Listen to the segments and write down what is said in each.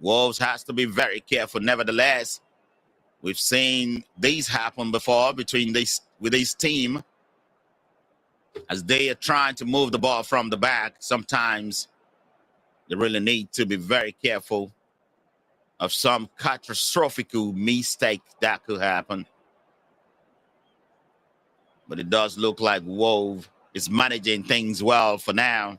Wolves has to be very careful. Nevertheless, we've seen these happen before with this team as they are trying to move the ball from the back. Sometimes they really need to be very careful of some catastrophic mistake that could happen. But it does look like Wolves is managing things well for now.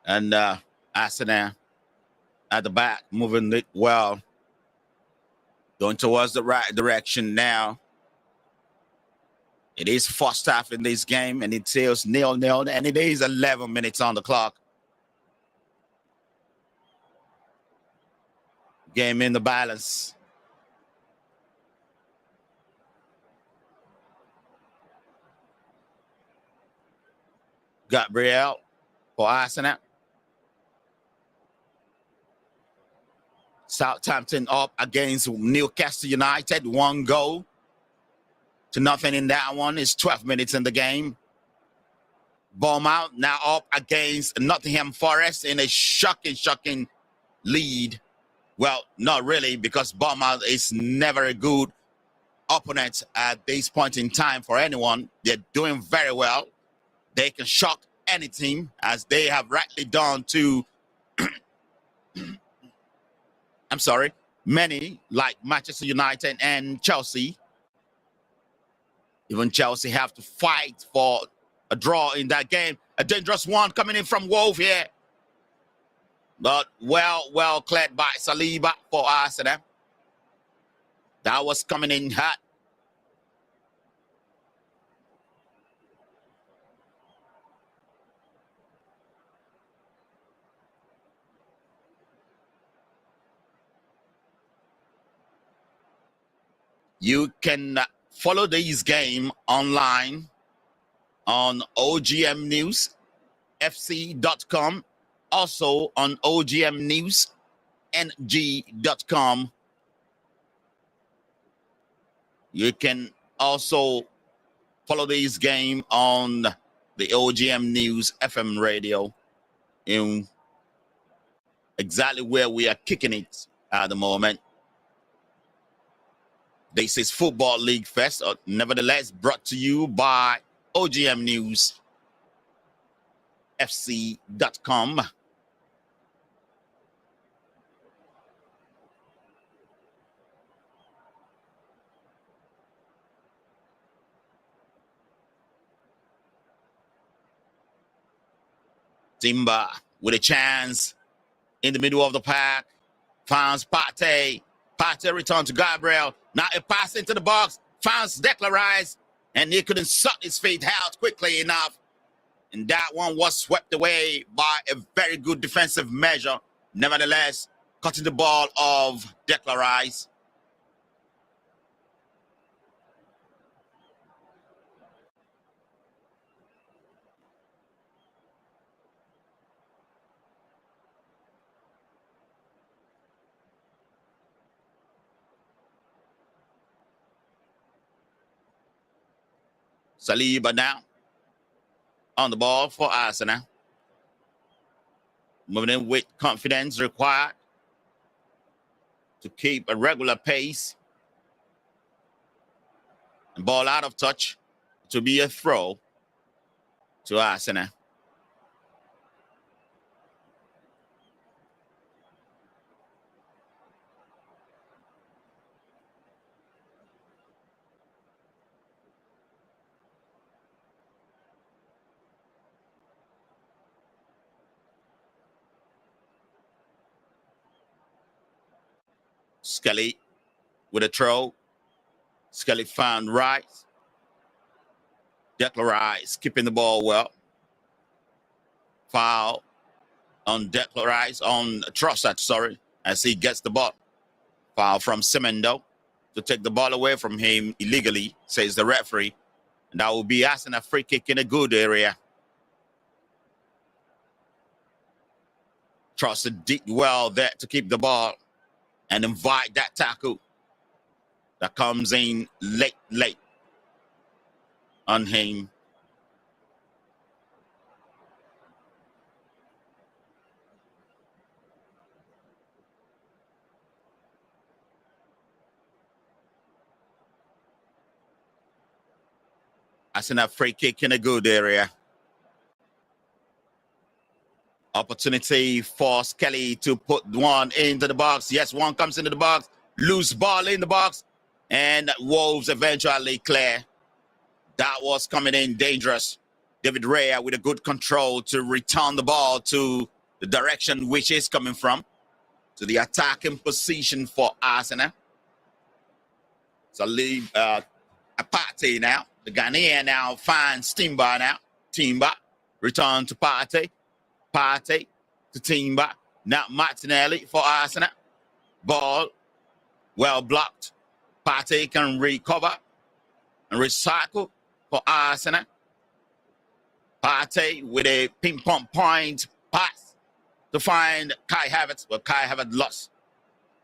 And Arsenal at the back, moving it well, going towards the right direction now. It is first half in this game, and it says 0-0, and it is 11 minutes on the clock. Game in the balance. Gabriel for Arsenal. Southampton up against Newcastle United. 1 goal to nothing in that one. It's 12 minutes in the game. Bournemouth now up against Nottingham Forest in a shocking lead. Well, not really, because Bournemouth is never a good opponent at this point in time for anyone. They're doing very well. They can shock any team, as they have rightly done to many, like Manchester United and Chelsea. Even Chelsea have to fight for a draw in that game. A dangerous one coming in from Wolves here. But well cleared by Saliba for Arsenal. That was coming in hot. You can follow this game online on OGMNewsFC.com, also on OGMNewsNG.com. You can also follow this game on the OGM News FM radio in exactly where we are kicking it at the moment. This is Football League Fest, nevertheless brought to you by OGM News FC.com. Timber with a chance in the middle of the pack. Finds Partey. Partey return to Gabriel. Now a pass into the box. Finds Declan Rice. And he couldn't sort his feet out quickly enough. And that one was swept away by a very good defensive measure. Nevertheless, cutting the ball of Declan Rice. Saliba now on the ball for Arsenal. Moving in with confidence required to keep a regular pace. And ball out of touch to be a throw to Arsenal. Skelly with a throw. Skelly found Rice. Declan Rice keeping the ball well. Foul on Declan Rice, on Trossard, sorry, as he gets the ball. Foul from Semendo to take the ball away from him illegally, says the referee. And that will be asking a free kick in a good area. Trossard did well there to keep the ball and invite that tackle that comes in late on him. That's a free kick in a good area. Opportunity for Skelly to put one into the box. Yes, one comes into the box. Loose ball in the box. And Wolves eventually clear. That was coming in dangerous. David Raya with a good control to return the ball to the direction which is coming from, to the attacking position for Arsenal. So leave Partey now. The Ghanaian now finds Timber now. Timber return to Partey. Partey to Timber. Now Martinelli for Arsenal. Ball well blocked. Partey can recover and recycle for Arsenal. Partey with a ping-pong point pass to find Kai Havertz. Well, Kai Havertz lost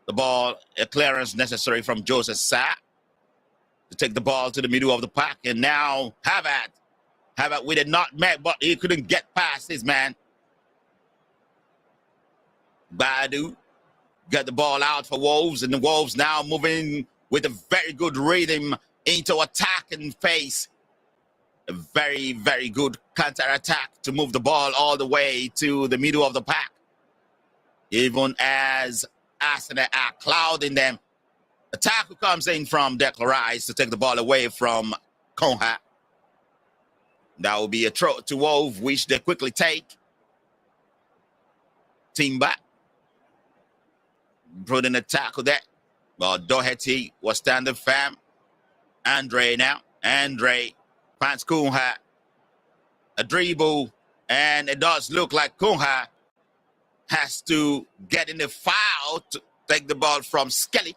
the ball. A clearance necessary from Joseph Sarr to take the ball to the middle of the park. And now Havertz with a nutmeg, but he couldn't get past his man. Badu got the ball out for Wolves, and the Wolves now moving with a very good rhythm into attack and face. A very, very good counter-attack to move the ball all the way to the middle of the pack. Even as Arsenal are clouding them. The tackle comes in from Declan Rice to take the ball away from Konha. That will be a throw to Wolves, which they quickly take. Timber putting a tackle there. But Doherty was standing firm. Andre now. Andre finds Kunha. A dribble. And it does look like Kunha has to get in the foul to take the ball from Skelly.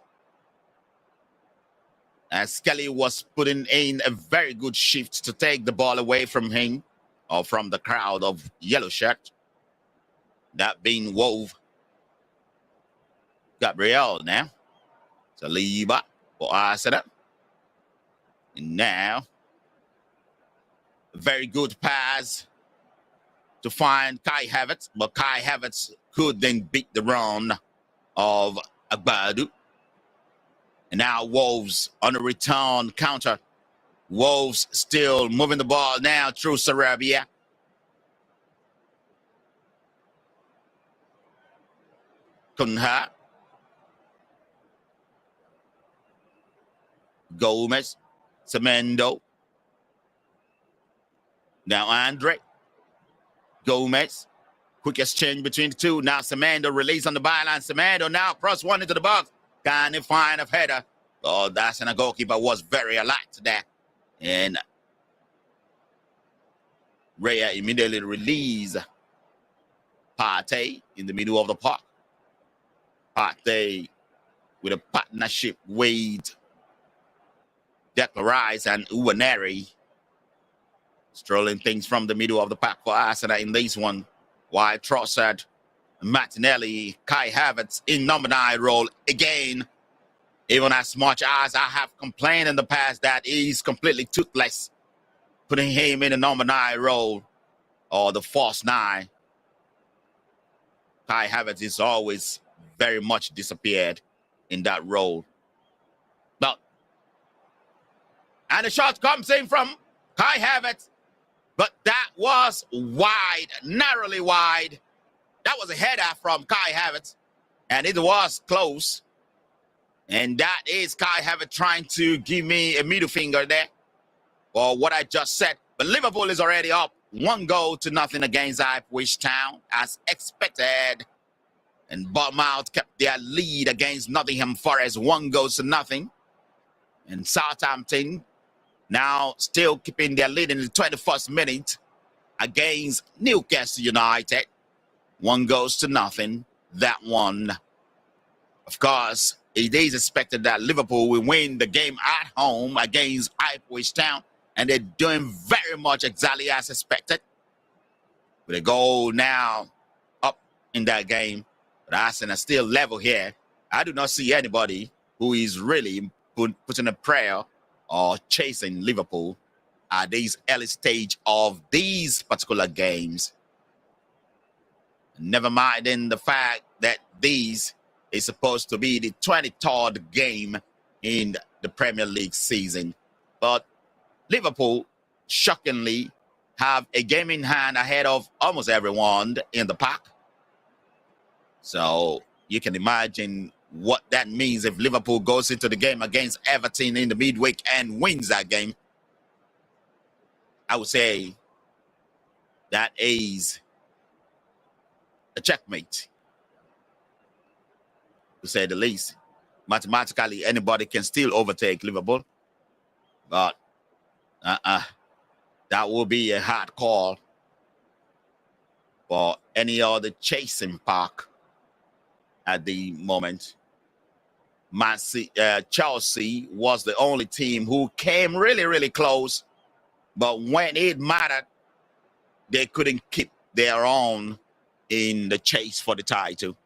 And Skelly was putting in a very good shift to take the ball away from him, or from the crowd of yellow shirt. That being Wolves. Gabriel now. Saliba for Arsenal. And now, a very good pass to find Kai Havertz. But Kai Havertz could then beat the run of Agbadu. And now Wolves on a return counter. Wolves still moving the ball now through Sarabia. Kunha. Gomez. Semendo. Now Andre. Gomez. Quick exchange between the two. Now Semendo release on the byline. Semendo now cross one into the box. Kind of fine of header. Oh, that's and a goalkeeper was very alert there. And Raya immediately released Partey in the middle of the park. Partey with a partnership with Declan Rice and Uwaneri. Strolling things from the middle of the park for Arsenal in this one. While Trossard, Martinelli, Kai Havertz in number 9 role again. Even as much as I have complained in the past that he's completely toothless, putting him in the number 9 role or the false 9. Kai Havertz is always very much disappeared in that role. And the shot comes in from Kai Havertz, but that was wide, narrowly wide. That was a header from Kai Havertz, and it was close. And that is Kai Havertz trying to give me a middle finger there for what I just said. But Liverpool is already up 1-0 against Ipswich Town, as expected. And Bournemouth kept their lead against Nottingham Forest, 1-0. And Southampton now still keeping their lead in the 21st minute against Newcastle United, 1-0. That one, of course, it is expected that Liverpool will win the game at home against Ipswich Town, and they're doing very much exactly as expected. With a goal now up in that game, but Arsenal are still level here. I do not see anybody who is really putting a prayer or chasing Liverpool at this early stage of these particular games. Never mind in the fact that these is supposed to be the 23rd game in the Premier League season. But Liverpool, shockingly, have a game in hand ahead of almost everyone in the pack. So you can imagine what that means if Liverpool goes into the game against Everton in the midweek and wins that game. I would say that is a checkmate, to say the least. Mathematically, anybody can still overtake Liverpool, but that will be a hard call for any other chasing pack at the moment. Chelsea was the only team who came really, really close, but when it mattered, they couldn't keep their own in the chase for the title.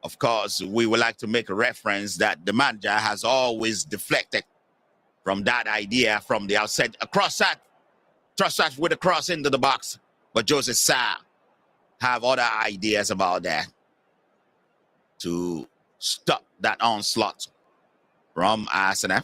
Of course, we would like to make a reference that the manager has always deflected from that idea from the outset. A cross that with a cross into the box, but Jose Sa have other ideas about that to stop that onslaught from Arsenal.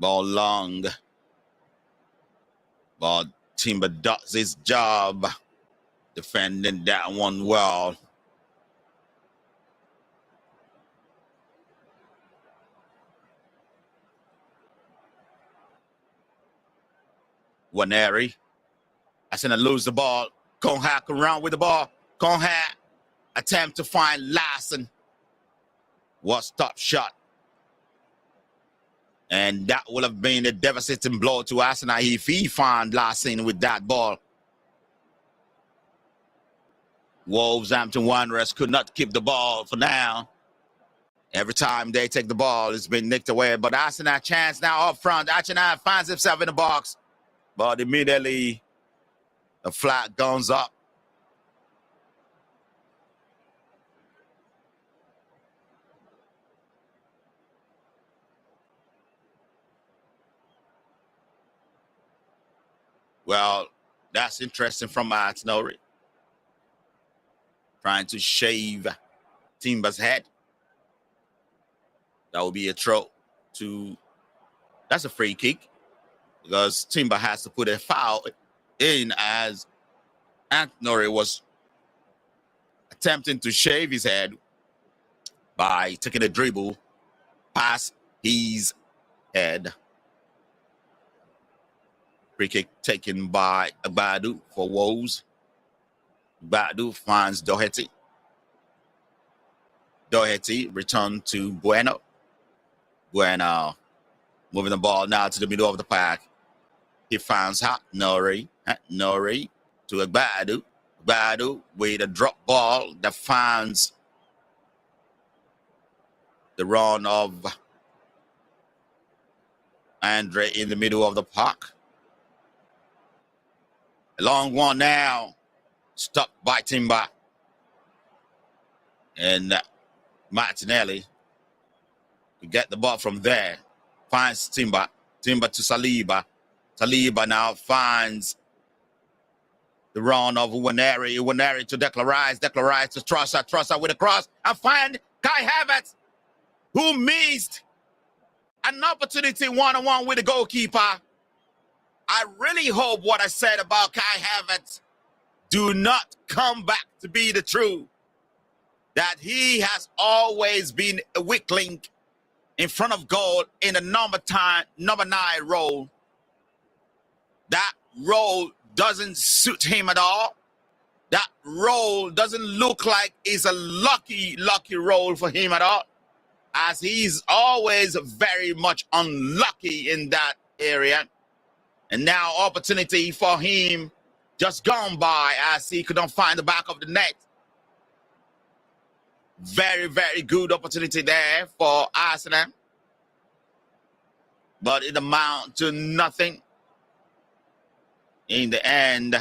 Ball long, but Timber does his job defending that one well. Waneri, I seen him lose the ball. Konha come around with the ball. Konha attempt to find Larson. Was top shot. And that would have been a devastating blow to Arsenal if he found Larson with that ball. Wolverhampton Wanderers could not keep the ball for now. Every time they take the ball, it's been nicked away. But Arsenal chance now up front. Arsenal finds himself in the box. But immediately, the flag goes up. Well, that's interesting from Arsenal. Trying to shave Timber's head. That would be a throw to... That's a free kick, because Timber has to put a foul in as Anthony was attempting to shave his head by taking a dribble past his head. Free kick taken by Agbadu for Wolves. Agbadu finds Doherty. Doherty returned to Bueno. Bueno moving the ball now to the middle of the pack. He finds Nori. Nori to Agbadu. Agbadu with a drop ball that finds the run of Andre in the middle of the park. A long one now. Stopped by Timber. And Martinelli to get the ball from there. Finds Timber. Timber to Saliba. Saliba now finds the run of Waneri. Waneri to Declan Rice. Declan Rice to Trossard. Trossard with a cross. And find Kai Havertz, who missed an opportunity one-on-one with the goalkeeper. I really hope what I said about Kai Havertz do not come back to be the truth. That he has always been a weak link in front of goal in the number 9 role. That role doesn't suit him at all. That role doesn't look like it's a lucky role for him at all, as he's always very much unlucky in that area. And now opportunity for him just gone by as he couldn't find the back of the net. Very, very good opportunity there for Arsenal. But it amounted to nothing in the end.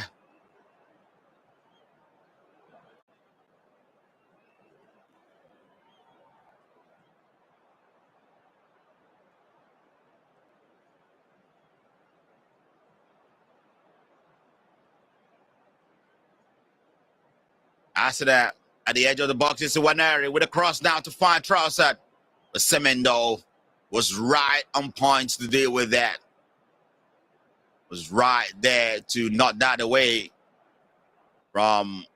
Arsenal at the edge of the box is Nwaneri with a cross now to find Trossard. But Semenyo was right on point to deal with that. Was right there to knock that away from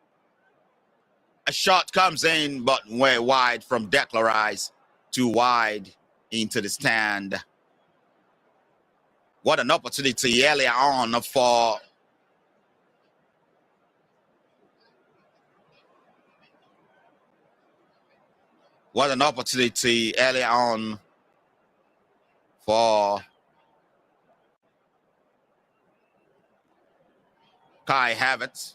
a shot comes in, but way wide from Declan Rice, too wide into the stand. What an opportunity earlier on for Kai Havertz.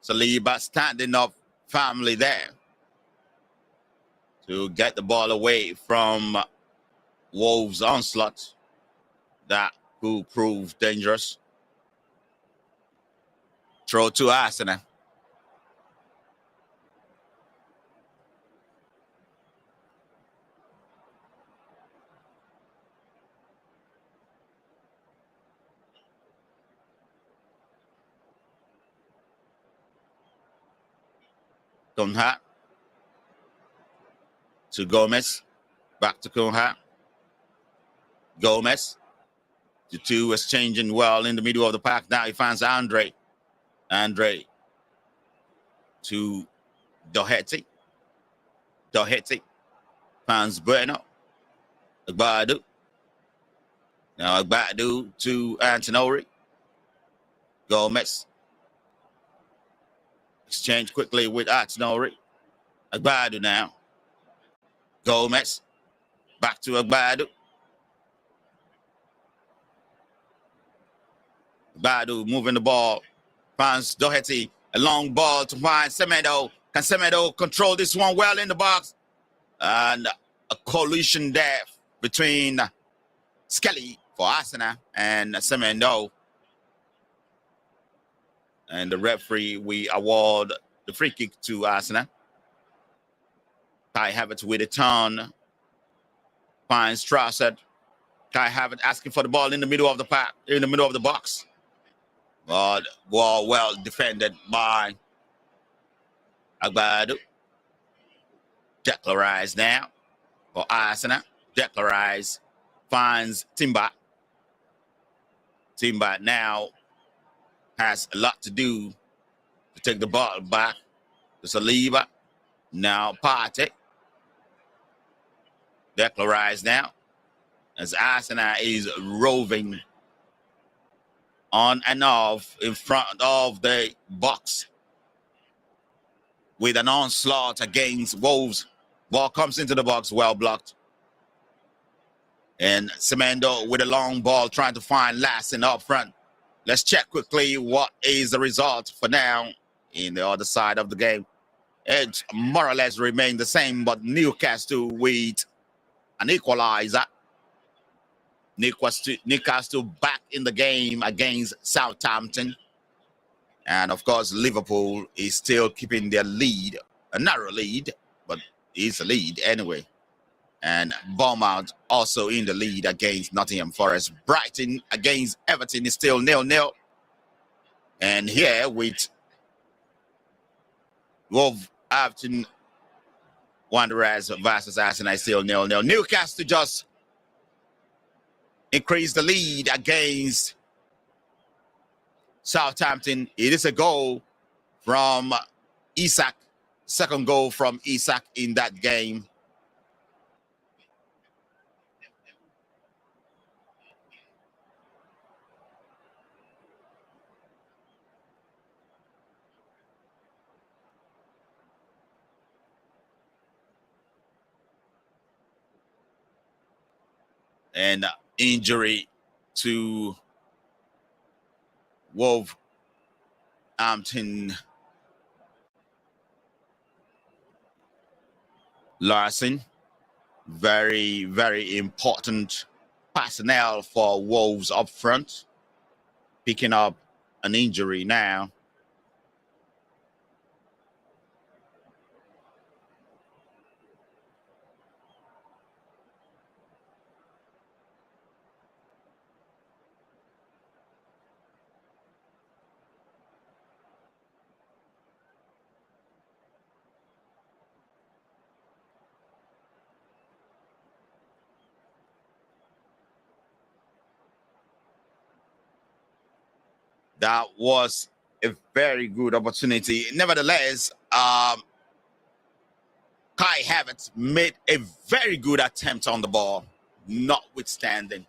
Saliba standing up firmly there to get the ball away from Wolves' onslaught. That could prove dangerous. Throw to Arsenal. Cunha to Gomez. Back to Cunha. Gomez. The two is changing well in the middle of the park. Now he finds Andre. Andre to Doherty. Doherty finds Bueno. Agbadu. Now Agbadu to Antonori. Gomez. Exchange quickly with Antonori. Agbadu now. Gomez. Back to Agbadu. Agbadu moving the ball. Finds Doherty. A long ball to find Semedo. Can Semedo control this one well in the box? And a collision there between Skelly for Arsenal and Semedo. And the referee, we award the free kick to Arsenal. Kai Havertz with a turn. Finds Trossard. Kai Havertz asking for the ball in the middle of the park, in the middle of the box. But well defended by Agbadu. Declan Rice now for Arsenal. Declan Rice finds Timber. Timber now has a lot to do to take the ball back to Saliba. Now Partey. Declan Rice now as Arsenal is roving on and off in front of the box with an onslaught against Wolves. Ball comes into the box, well blocked. And Semedo with a long ball trying to find Lassen up front. Let's check quickly what is the result for now in the other side of the game. It more or less remained the same, but Newcastle with an equalizer. Newcastle back in the game against Southampton. And of course, Liverpool is still keeping their lead, a narrow lead, but it's a lead anyway. And Bournemouth also in the lead against Nottingham Forest. Brighton against Everton is still 0-0. And here with Wolverhampton Wanderers versus Arsenal is still 0-0. Newcastle just increased the lead against Southampton. It is a goal from Isak. Second goal from Isak in that game. And injury to Wolverhampton. Larson, very, very important personnel for Wolves up front, picking up an injury now. That was a very good opportunity. Nevertheless, Kai Havertz made a very good attempt on the ball, notwithstanding.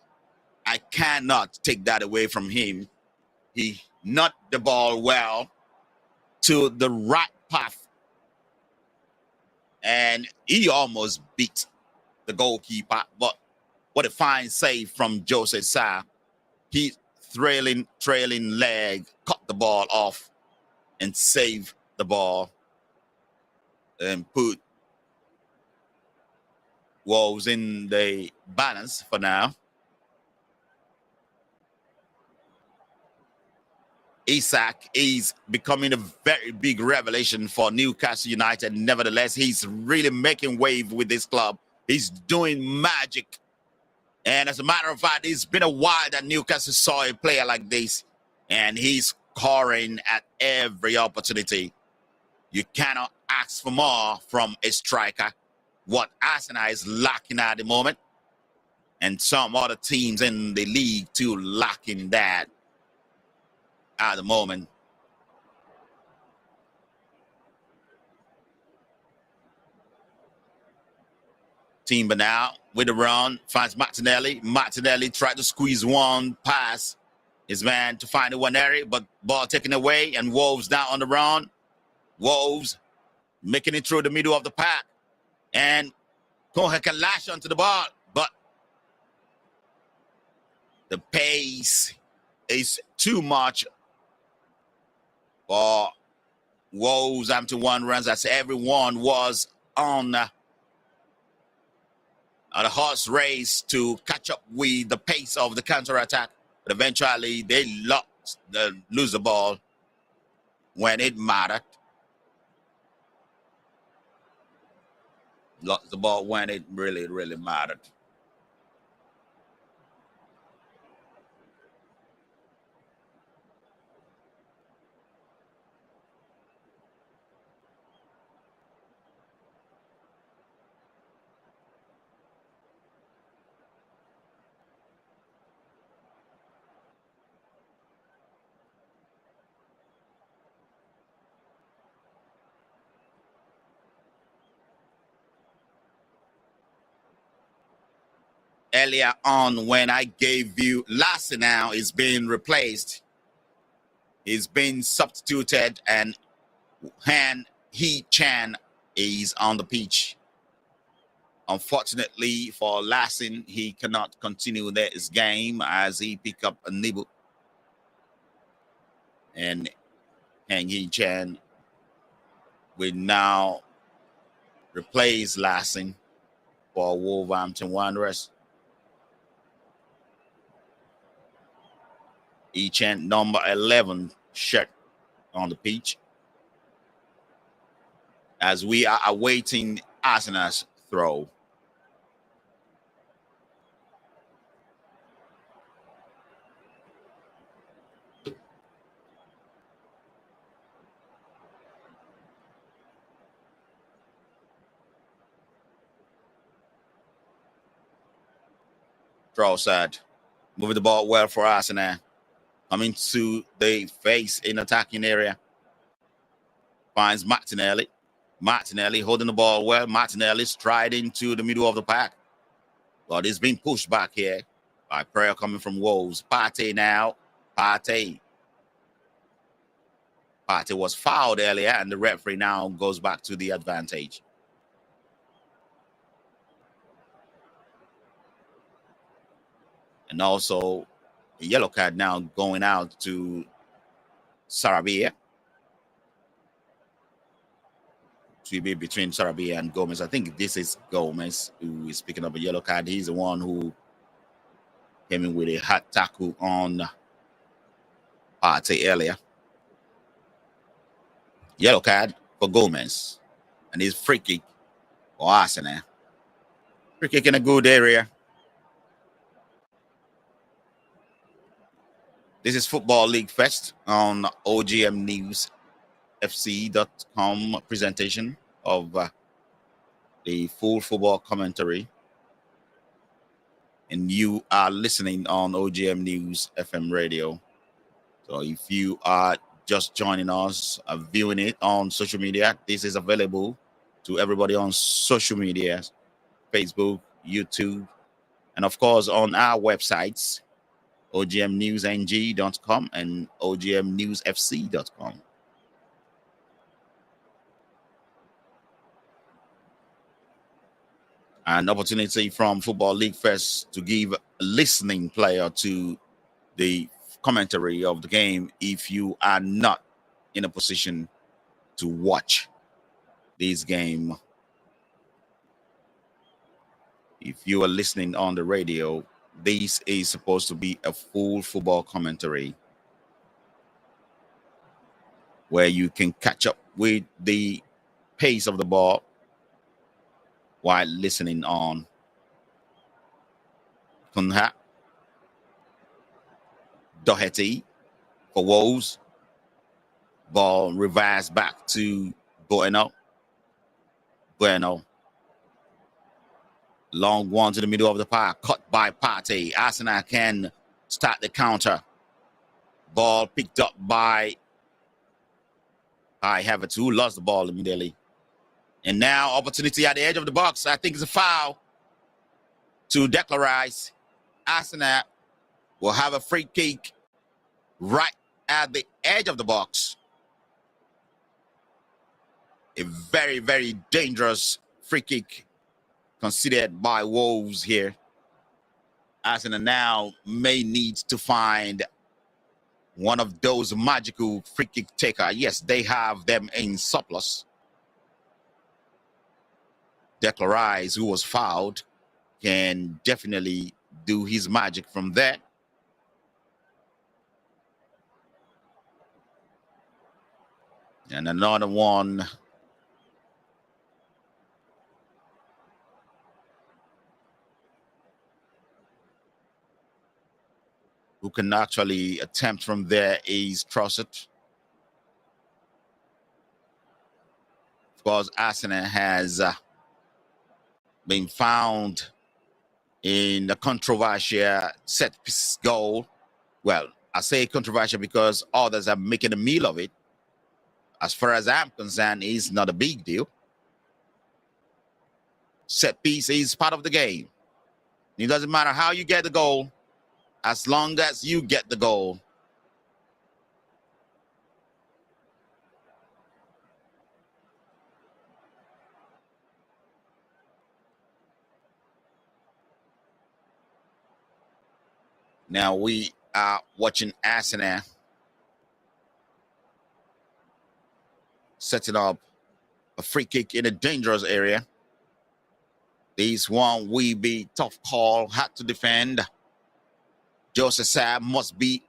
I cannot take that away from him. He knocked the ball well to the right path, and he almost beat the goalkeeper. But what a fine save from Jose Sa. He trailing leg, cut the ball off and saved the ball and put Wolves in the balance for now. Isak is becoming a very big revelation for Newcastle United. Nevertheless, he's really making wave with this club. He's doing magic. And as a matter of fact, it's been a while that Newcastle saw a player like this. And he's scoring at every opportunity. You cannot ask for more from a striker. What Arsenal is lacking at the moment. And some other teams in the league too lacking that at the moment. Timber now with the run, finds Martinelli. Martinelli tried to squeeze one pass his man to find the one area, but ball taken away, and Wolves now on the run. Wolves making it through the middle of the pack, and Kohe can lash onto the ball, but the pace is too much for Wolves. After one runs, as everyone was on a horse race to catch up with the pace of the counter-attack. But eventually, they lose the ball when it mattered. Lost the ball when it really, really mattered. Earlier on, when I gave you Lassie now is being replaced. He's been substituted, and Han Hee-chan is on the pitch. Unfortunately for Lassen, he cannot continue his game as he picked up a nibble. And Han for Wolverhampton Wanderers. Each end number 11 shirt on the pitch as we are awaiting Arsenal's throw. Trossard moving the ball well for Arsenal. Coming to the face in attacking area. Finds Martinelli. Martinelli holding the ball well. Martinelli striding to the middle of the pack. But it's been pushed back here by prayer coming from Wolves. Partey now. Partey was fouled earlier, and the referee now goes back to the advantage. And also, a yellow card now going out to Sarabia. To be between Sarabia and Gomez. I think this is Gomez who is picking up a yellow card. He's the one who came in with a hot tackle on Partey earlier. Yellow card for Gomez. And his free kick for Arsenal. Free kick in a good area. This is Football League Fest on OGMNewsFC.com presentation of the full football commentary. And you are listening on OGM News FM radio. So if you are just joining us, viewing it on social media, this is available to everybody on social media, Facebook, YouTube, and of course on our websites, OGMNewsNG.com and OGMNewsFC.com. An opportunity from Football League Fest to give a listening player to the commentary of the game if you are not in a position to watch this game. If you are listening on the radio, this is supposed to be a full football commentary where you can catch up with the pace of the ball while listening on. Cunha, Doherty for Wolves. Ball reversed back to Bueno. Long one to the middle of the park, cut by Partey. Arsenal can start the counter. Ball picked up by Havertz, who lost the ball immediately. And now opportunity at the edge of the box. I think it's a foul to Declan Rice. Arsenal will have a free kick right at the edge of the box. A very, very dangerous free kick considered by Wolves here. Arsenal now may need to find one of those magical free kick taker. Yes, they have them in surplus. Declan Rice, who was fouled, can definitely do his magic from there. And another one who can actually attempt from there is Trossard. Of course, Arsenal has been found in a controversial set piece goal. Well, I say controversial because others are making a meal of it. As far as I'm concerned, it's not a big deal. Set piece is part of the game. It doesn't matter how you get the goal, as long as you get the goal. Now we are watching Arsenal setting up a free kick in a dangerous area. This one will be tough call, had to defend. Joseph Saab must be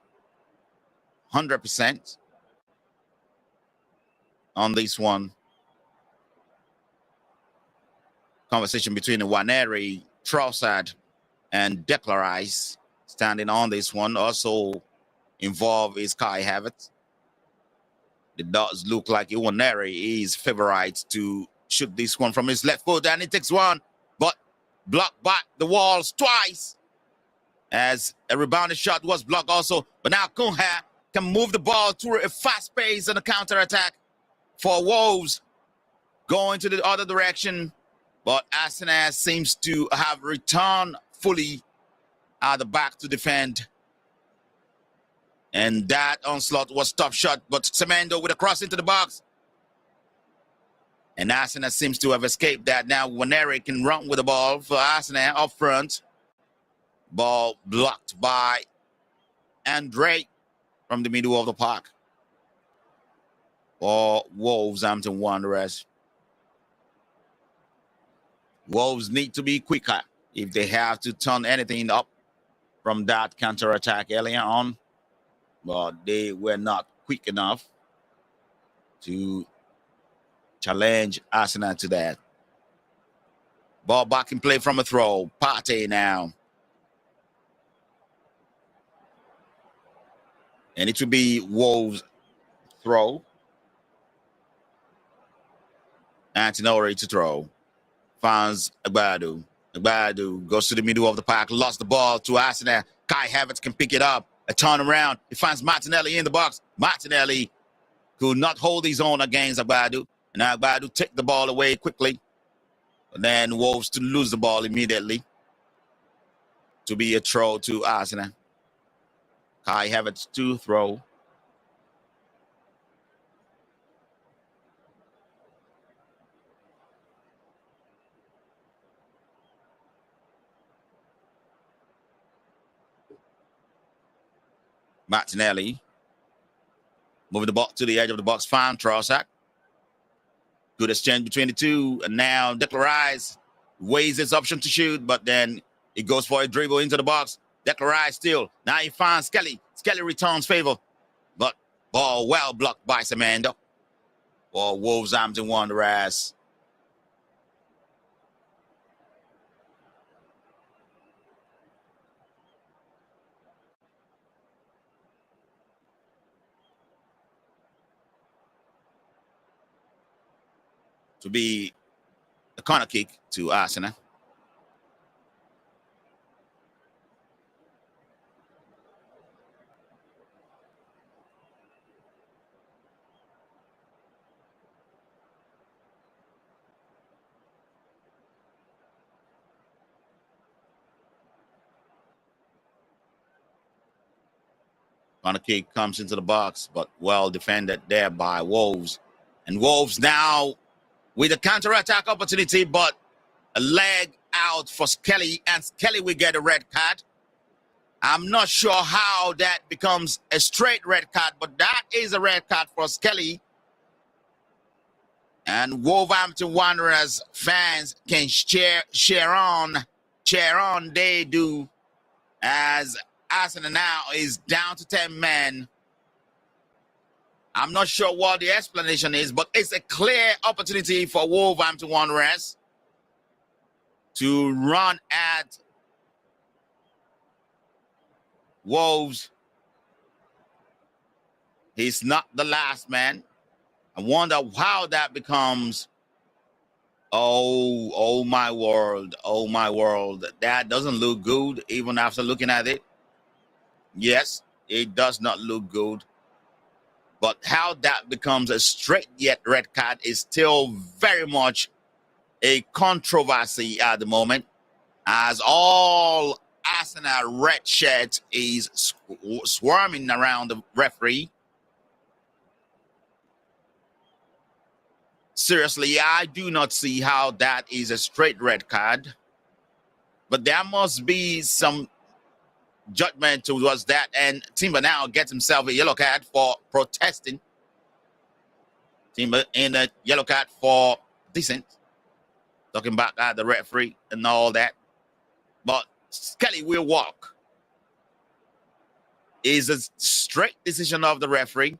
100% on this one. Conversation between Nwaneri, Trossard, and Declan Rice standing on this one. Also involved is Kai Havertz. It does look like Nwaneri is favorite to shoot this one from his left foot, and he takes one, but blocked by the walls twice. As a rebounded shot was blocked also, but now Cunha can move the ball through a fast pace and a counter-attack for Wolves going to the other direction. But Arsenal seems to have returned fully at the back to defend. And that onslaught was top shot, but Semedo with a cross into the box. And Arsenal seems to have escaped that. Now Nwaneri can run with the ball for Arsenal up front. Ball blocked by Andre from the middle of the park for Wolverhampton Wanderers. Wolves need to be quicker if they have to turn anything up from that counter-attack earlier on. But they were not quick enough to challenge Arsenal to that. Ball back in play from a throw. Partey now. And it will be Wolves' throw. Antinori to throw. Finds Agbadu. Agbadu goes to the middle of the park. Lost the ball to Arsenal. Kai Havertz can pick it up. A turnaround. He finds Martinelli in the box. Martinelli could not hold his own against Agbadu. And now Agbadu take the ball away quickly. And then Wolves to lose the ball immediately. To be a throw to Arsenal. Kai Havertz to throw. Martinelli. Moving the ball to the edge of the box. Found Trossard. Good exchange between the two. And now Declan Rice weighs his option to shoot, but then it goes for a dribble into the box. Declan Rice still. Now he finds Skelly. Skelly returns favor. But ball well blocked by Semedo. For Wolverhampton Wanderers. To be a corner kick to Arsenal. Corner kick comes into the box, but well defended there by Wolves. And Wolves now with a counter-attack opportunity, but a leg out for Skelly, and Skelly will get a red card. I'm not sure how that becomes a straight red card, but that is a red card for Skelly. And Wolverhampton Wanderers fans can cheer on, they do, as Arsenal now is down to 10 men. I'm not sure what the explanation is, but it's a clear opportunity for Wolverhampton Wanderers to run at Wolves. He's not the last man. I wonder how that becomes. Oh my world. Oh my world. That doesn't look good even after looking at it. Yes, it does not look good. But how that becomes a straight yet red card is still very much a controversy at the moment, as all Arsenal red shirts is swarming around the referee. Seriously, I do not see how that is a straight red card. But there must be some judgment towards that, and Timber now gets himself a yellow card for protesting. Timber in a yellow card for dissent. talking about the referee and all that. But Skelly will walk. Is a straight decision of the referee.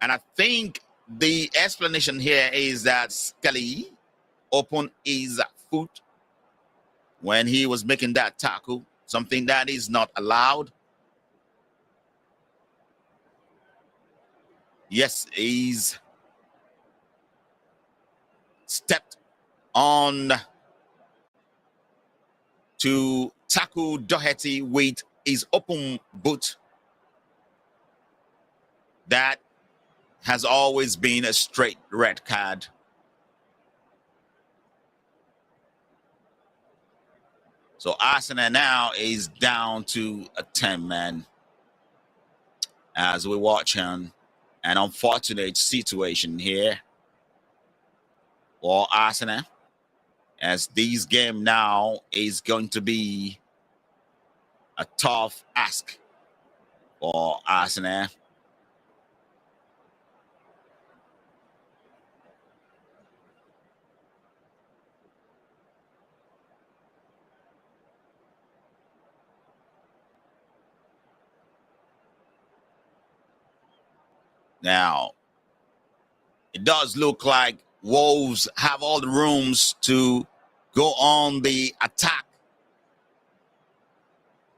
And I think the explanation here is that Skelly opened his foot when he was making that tackle, something that is not allowed. Yes, he's stepped on to tackle Doherty with his open boot. That has always been a straight red card. So Arsenal now is down to a 10-man as we watch an unfortunate situation here for Arsenal, as this game now is going to be a tough ask for Arsenal. Now, it does look like Wolves have all the rooms to go on the attack.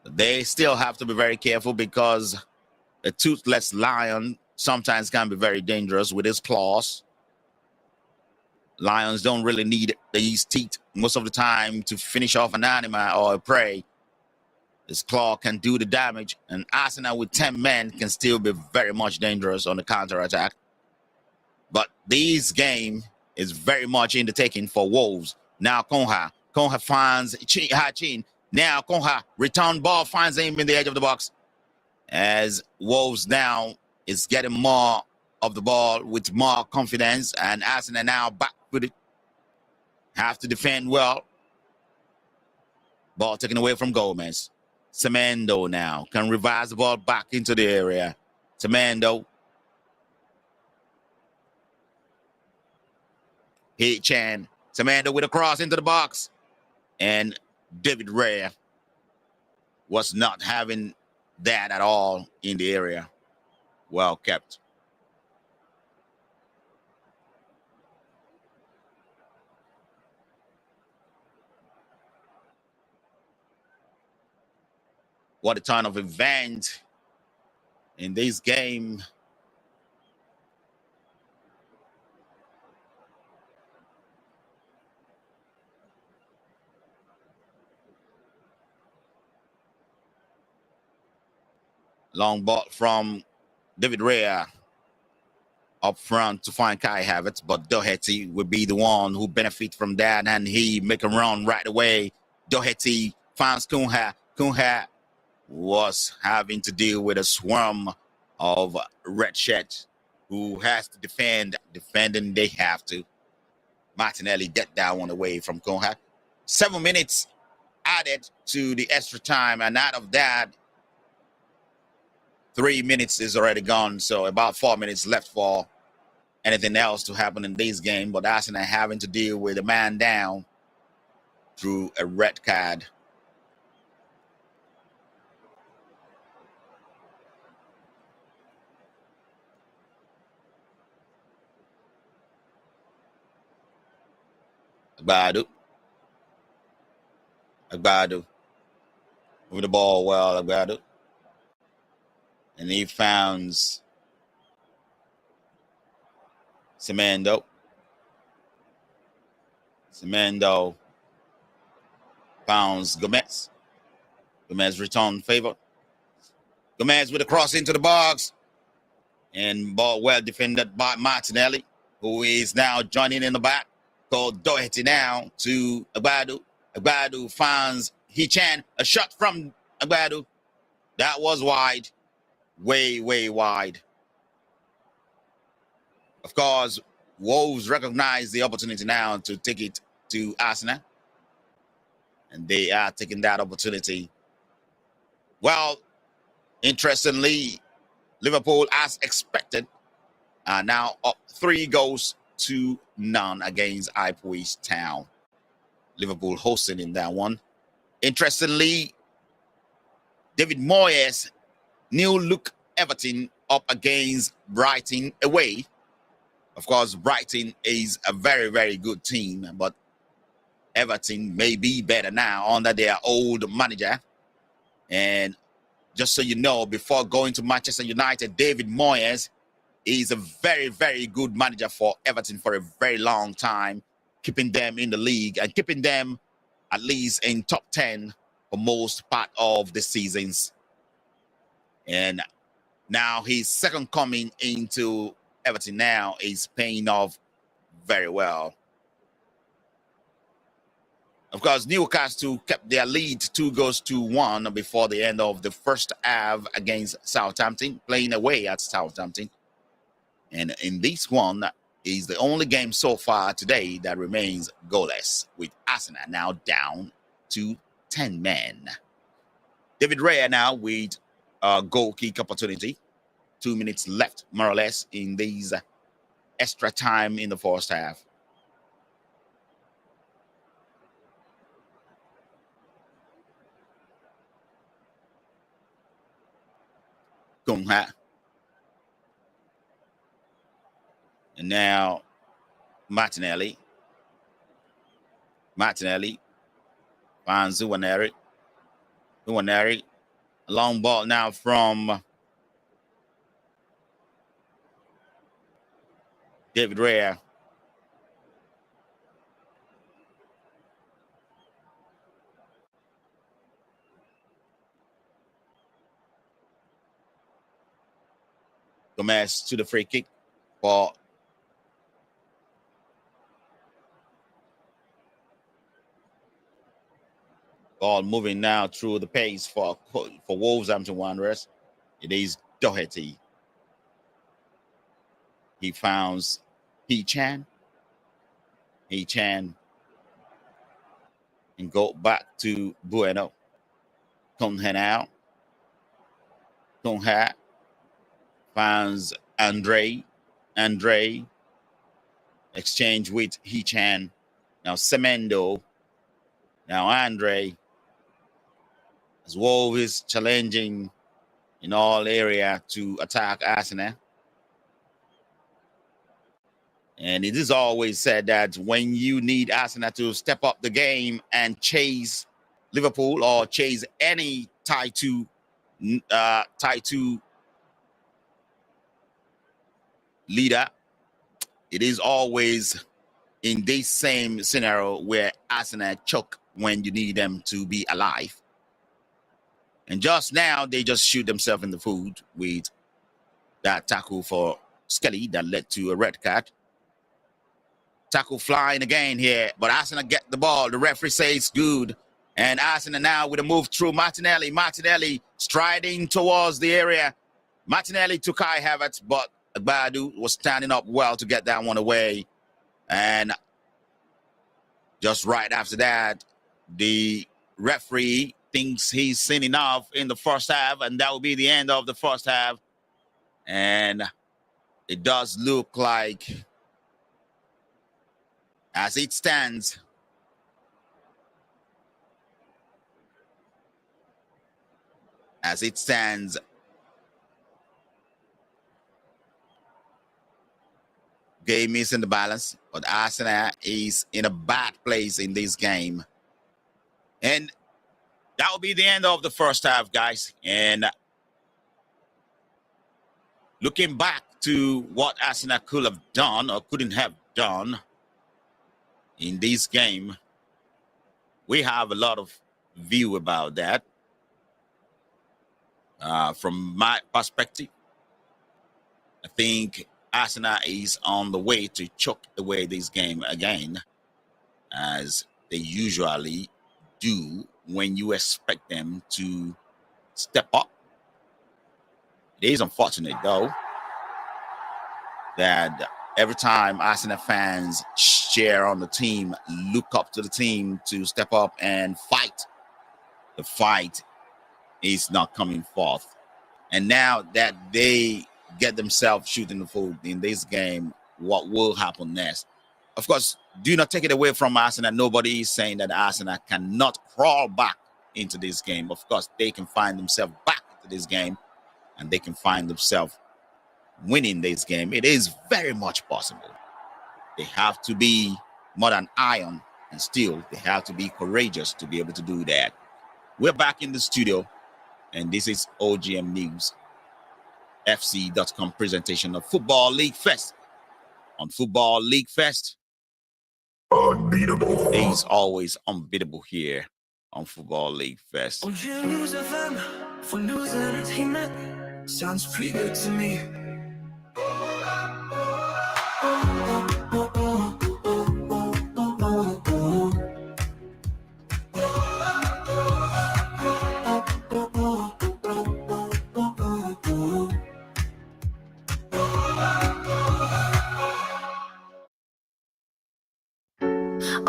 They still have to be very careful because a toothless lion sometimes can be very dangerous with his claws. Lions don't really need these teeth most of the time to finish off an animal or a prey. His claw can do the damage, and Arsenal with 10 men can still be very much dangerous on the counter-attack. But this game is very much in the taking for Wolves. Now Konha finds Chin. Now Konha, return ball, finds him in the edge of the box. As Wolves now is getting more of the ball with more confidence, and Arsenal now back with it. Have to defend well. Ball taken away from Gomez. Semedo now can revise the ball back into the area. Semedo. Chan. Semedo with a cross into the box. And David Raya was not having that at all in the area. Well kept. What a ton of event in this game. Long ball from David Raya up front to find Kai Havertz, but Doherty would be the one who benefit from that, and he make a run right away. Doherty finds Kunha. Kunha was having to deal with a swarm of red shirts who has to defend. Defending, they have to. Martinelli get that one away from Kunha. 7 minutes added to the extra time, and out of that, 3 minutes is already gone, so about 4 minutes left for anything else to happen in this game. But Arsenal having to deal with a man down through a red card. Agbadu. With the ball well, Agbadu. And he finds Semedo. Semedo founds Gomez. Gomez return favor. Gomez with a cross into the box. And ball well defended by Martinelli, who is now joining in the back. Called Doherty now to Agbadu. Agbadu finds Hichan. A shot from Agbadu. That was wide. Way, way wide. Of course, Wolves recognize the opportunity now to take it to Arsenal. And they are taking that opportunity. Well, interestingly, Liverpool, as expected, are now up 3 goals 2-0 against Ipswich Town. Liverpool hosting in that one. Interestingly, David Moyes, new look Everton up against Brighton away. Of course, Brighton is a very, very good team, but Everton may be better now under their old manager. And just so you know, before going to Manchester United, David Moyes is a very, very good manager for Everton for a very long time, keeping them in the league and keeping them at least in top 10 for most part of the seasons. And now his second coming into Everton now is paying off very well. Of course, Newcastle kept their lead 2-1 before the end of the first half against Southampton, playing away at Southampton. And in this one is the only game so far today that remains goalless, with Arsenal now down to 10 men. David Raya now with a goal kick opportunity. 2 minutes left, more or less, in these extra time in the first half. Cunha. And now Martinelli. Martinelli finds Nwaneri. Nwaneri. A long ball now from David Raya. Gomez to the free kick. Ball. Ball moving now through the pace for Wolverhampton Wanderers. It is Doherty. He finds He-Chan. He-Chan. And go back to Bueno. Cunha now. Cunha finds Andre. Andre. Exchange with He-Chan. Now Semendo. Now Andre. As Wolves is challenging in all area to attack Arsenal. And it is always said that when you need Arsenal to step up the game and chase Liverpool or chase any tie two leader, it is always in this same scenario where Arsenal choke when you need them to be alive. And just now, they just shoot themselves in the foot with that tackle for Skelly that led to a red card. Tackle flying again here, but Arsenal get the ball. The referee says good. And Arsenal now with a move through Martinelli. Martinelli striding towards the area. Martinelli to Kai Havertz, but Badu was standing up well to get that one away. And just right after that, the referee thinks he's seen enough in the first half, and that will be the end of the first half. And it does look like, as it stands, game is in the balance, but Arsenal is in a bad place in this game. And that will be the end of the first half, guys. And looking back to what Arsenal could have done or couldn't have done in this game, we have a lot of view about that. From my perspective, I think Arsenal is on the way to choke away this game again, as they usually do when you expect them to step up. It is unfortunate, though, that every time Arsenal fans cheer on the team, look up to the team to step up and fight, the fight is not coming forth. And now that they get themselves shooting the foot in this game, what will happen next. Of course, do not take it away from Arsenal. Nobody is saying that Arsenal cannot crawl back into this game. Of course, they can find themselves back into this game, and they can find themselves winning this game. It is very much possible. They have to be more than iron, and still they have to be courageous to be able to do that. We're back in the studio, and this is OGM News FC.com presentation of Football League Fest. On Football League Fest, unbeatable. He's always unbeatable here on Football League Fest. OGM FM for news and entertainment. Sounds pretty good to me.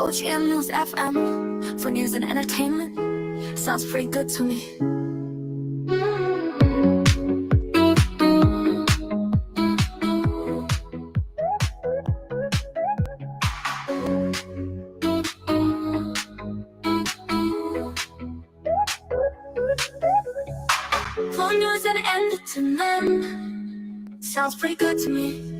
OGM News FM for news and entertainment. Sounds pretty good to me. For news and entertainment. Sounds pretty good to me.